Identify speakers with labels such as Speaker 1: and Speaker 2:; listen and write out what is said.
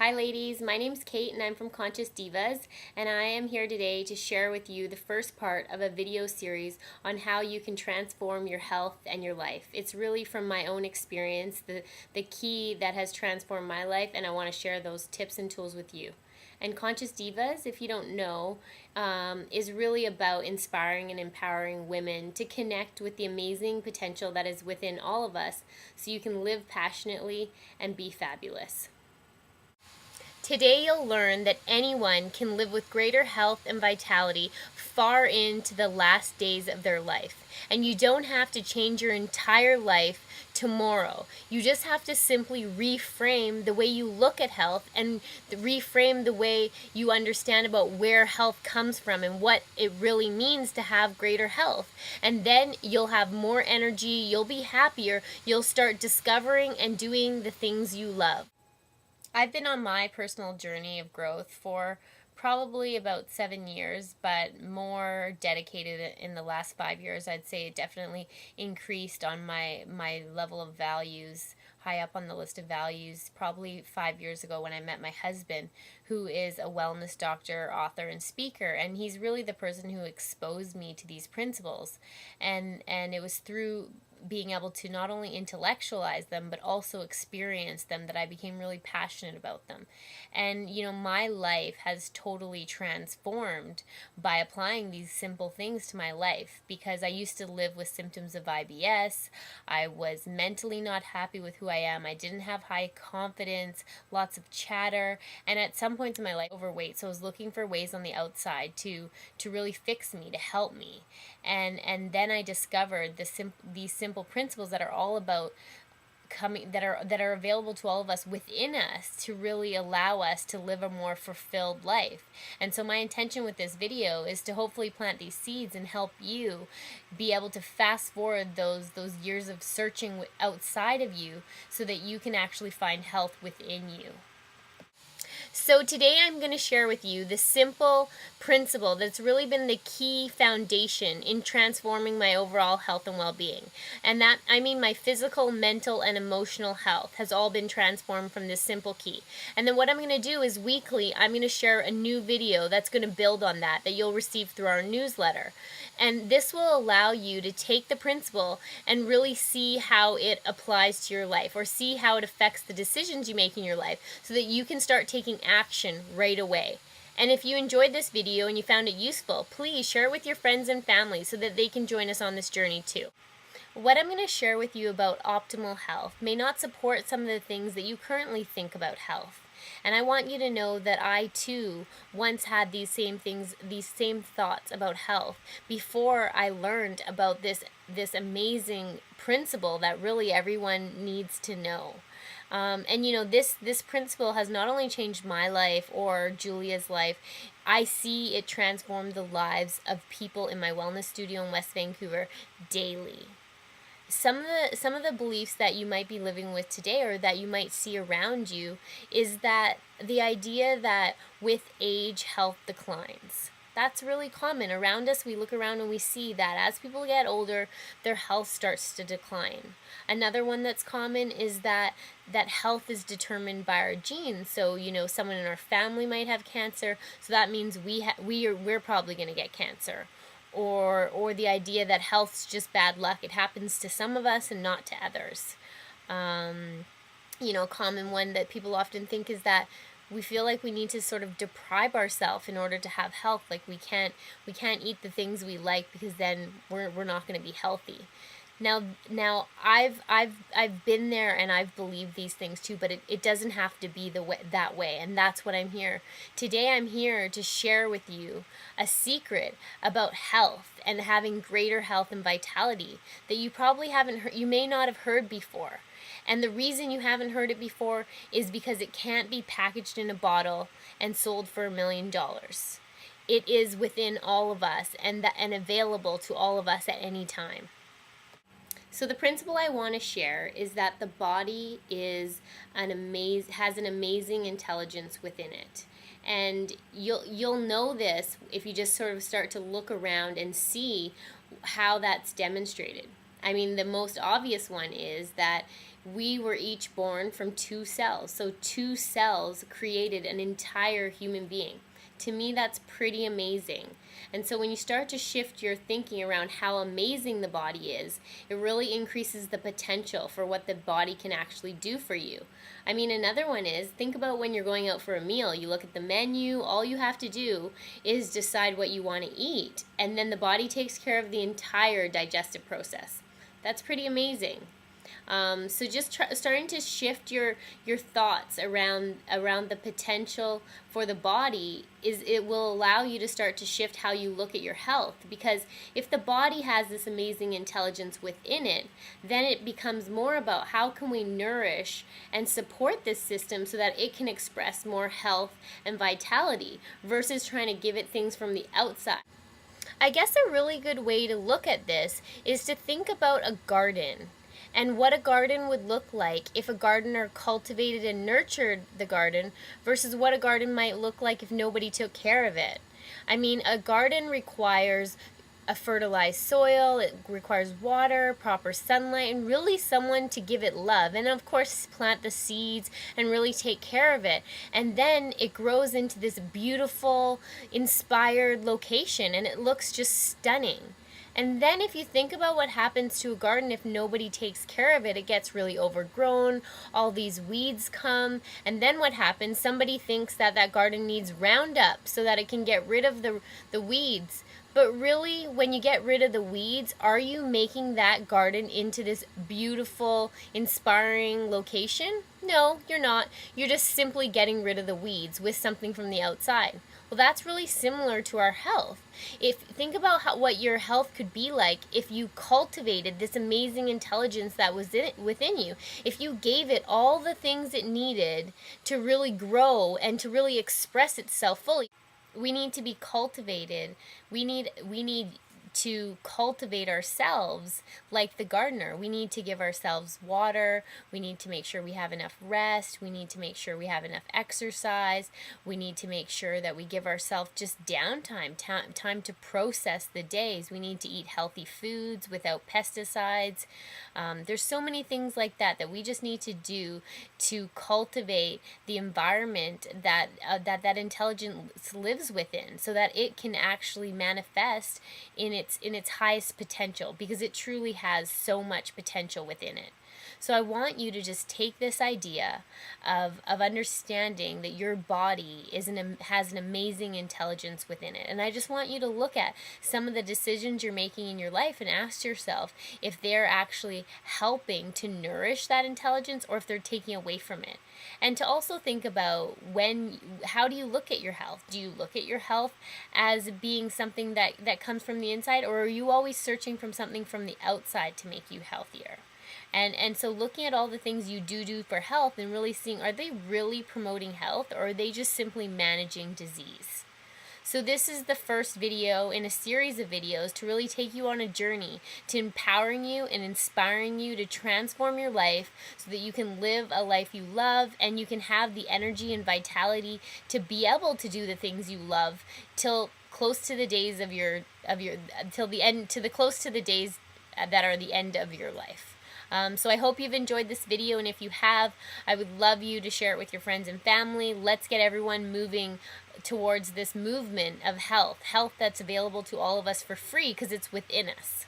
Speaker 1: Hi ladies, my name's Kate and I'm from Conscious Divas, and I am here today to share with you the first part of a video series on how you can transform your health and your life. It's really from my own experience, the key that has transformed my life, and I want to share those tips and tools with you. And Conscious Divas, if you don't know, is really about inspiring and empowering women to connect with the amazing potential that is within all of us so you can live passionately and be fabulous. Today you'll learn that anyone can live with greater health and vitality far into the last days of their life. And you don't have to change your entire life tomorrow. You just have to simply reframe the way you look at health and reframe the way you understand about where health comes from and what it really means to have greater health. And then you'll have more energy, you'll be happier, you'll start discovering and doing the things you love. I've been on my personal journey of growth for probably about 7 years, but more dedicated in the last 5 years. I'd say it definitely increased on my level of values, high up on the list of values, probably 5 years ago when I met my husband, who is a wellness doctor, author, and speaker. And he's really the person who exposed me to these principles. And it was through being able to not only intellectualize them but also experience them that I became really passionate about them. And my life has totally transformed by applying these simple things to my life, because I used to live with symptoms of IBS. I was mentally not happy with who I am. I didn't have high confidence, lots of chatter, and at some points in my life overweight. So I was looking for ways on the outside to really fix me, to help me. And then I discovered these simple principles that are all about that are available to all of us within us to really allow us to live a more fulfilled life. And so my intention with this video is to hopefully plant these seeds and help you be able to fast forward those years of searching outside of you so that you can actually find health within you. So today I'm going to share with you the simple principle that's really been the key foundation in transforming my overall health and well-being. And that, I mean, my physical, mental, and emotional health has all been transformed from this simple key. And then what I'm going to do is weekly, I'm going to share a new video that's going to build on that you'll receive through our newsletter. And this will allow you to take the principle and really see how it applies to your life, or see how it affects the decisions you make in your life, so that you can start taking action right away. And if you enjoyed this video and you found it useful, please share it with your friends and family so that they can join us on this journey too. What I'm going to share with you about optimal health may not support some of the things that you currently think about health. And I want you to know that I too once had these same things, these same thoughts about health before I learned about this amazing principle that really everyone needs to know. This principle has not only changed my life or Julia's life. I see it transform the lives of people in my wellness studio in West Vancouver daily. Some of the beliefs that you might be living with today, or that you might see around you, is that the idea that with age health declines. That's really common around us. We look around and we see that as people get older, their health starts to decline. Another one that's common is that health is determined by our genes. So someone in our family might have cancer, so that means we're probably going to get cancer. Or the idea that health's just bad luck. It happens to some of us and not to others. A common one that people often think is that we feel like we need to sort of deprive ourselves in order to have health. Like we can't eat the things we like, because then we're not going to be healthy. Now I've been there and I've believed these things too, but it doesn't have to be that way, and that's what I'm here. Today I'm here to share with you a secret about health and having greater health and vitality that you probably haven't heard, you may not have heard before. And the reason you haven't heard it before is because it can't be packaged in a bottle and sold for $1 million. It is within all of us and available to all of us at any time. So the principle I want to share is that the body has an amazing intelligence within it. And you'll know this if you just sort of start to look around and see how that's demonstrated. I mean, the most obvious one is that we were each born from two cells. So two cells created an entire human being. To me, that's pretty amazing. And so when you start to shift your thinking around how amazing the body is, it really increases the potential for what the body can actually do for you. I mean, another one is, think about when you're going out for a meal. You look at the menu, all you have to do is decide what you want to eat, and then the body takes care of the entire digestive process. That's pretty amazing. So just starting to shift your thoughts around the potential for the body it will allow you to start to shift how you look at your health, because if the body has this amazing intelligence within it, then it becomes more about how can we nourish and support this system so that it can express more health and vitality versus trying to give it things from the outside. I guess a really good way to look at this is to think about a garden and what a garden would look like if a gardener cultivated and nurtured the garden versus what a garden might look like if nobody took care of it. I mean, a garden requires a fertilized soil, it requires water, proper sunlight, and really someone to give it love. And of course, plant the seeds and really take care of it. And then it grows into this beautiful, inspired location, and it looks just stunning. And then if you think about what happens to a garden if nobody takes care of it, it gets really overgrown, all these weeds come, and then what happens? Somebody thinks that that garden needs Roundup so that it can get rid of the weeds. But really, when you get rid of the weeds, are you making that garden into this beautiful, inspiring location? No, you're not. You're just simply getting rid of the weeds with something from the outside. Well, that's really similar to our health. Think about what your health could be like if you cultivated this amazing intelligence that was within you. If you gave it all the things it needed to really grow and to really express itself fully. We need to be cultivated. We need to cultivate ourselves like the gardener. We need to give ourselves water. We need to make sure we have enough rest. We need to make sure we have enough exercise. We need to make sure that we give ourselves just downtime, time to process the days. We need to eat healthy foods without pesticides. There's so many things like that we just need to do to cultivate the environment that intelligence lives within, so that it can actually manifest in its highest potential, because it truly has so much potential within it. So I want you to just take this idea of understanding that your body has an amazing intelligence within it. And I just want you to look at some of the decisions you're making in your life and ask yourself if they're actually helping to nourish that intelligence or if they're taking away from it. And to also think about how do you look at your health? Do you look at your health as being something that comes from the inside, or are you always searching from something from the outside to make you healthier? And so looking at all the things you do for health and really seeing, are they really promoting health, or are they just simply managing disease? So this is the first video in a series of videos to really take you on a journey to empowering you and inspiring you to transform your life so that you can live a life you love and you can have the energy and vitality to be able to do the things you love till close to the days of your till the end, to the close to the days that are the end of your life. So I hope you've enjoyed this video, and if you have, I would love you to share it with your friends and family. Let's get everyone moving towards this movement of health that's available to all of us for free because it's within us.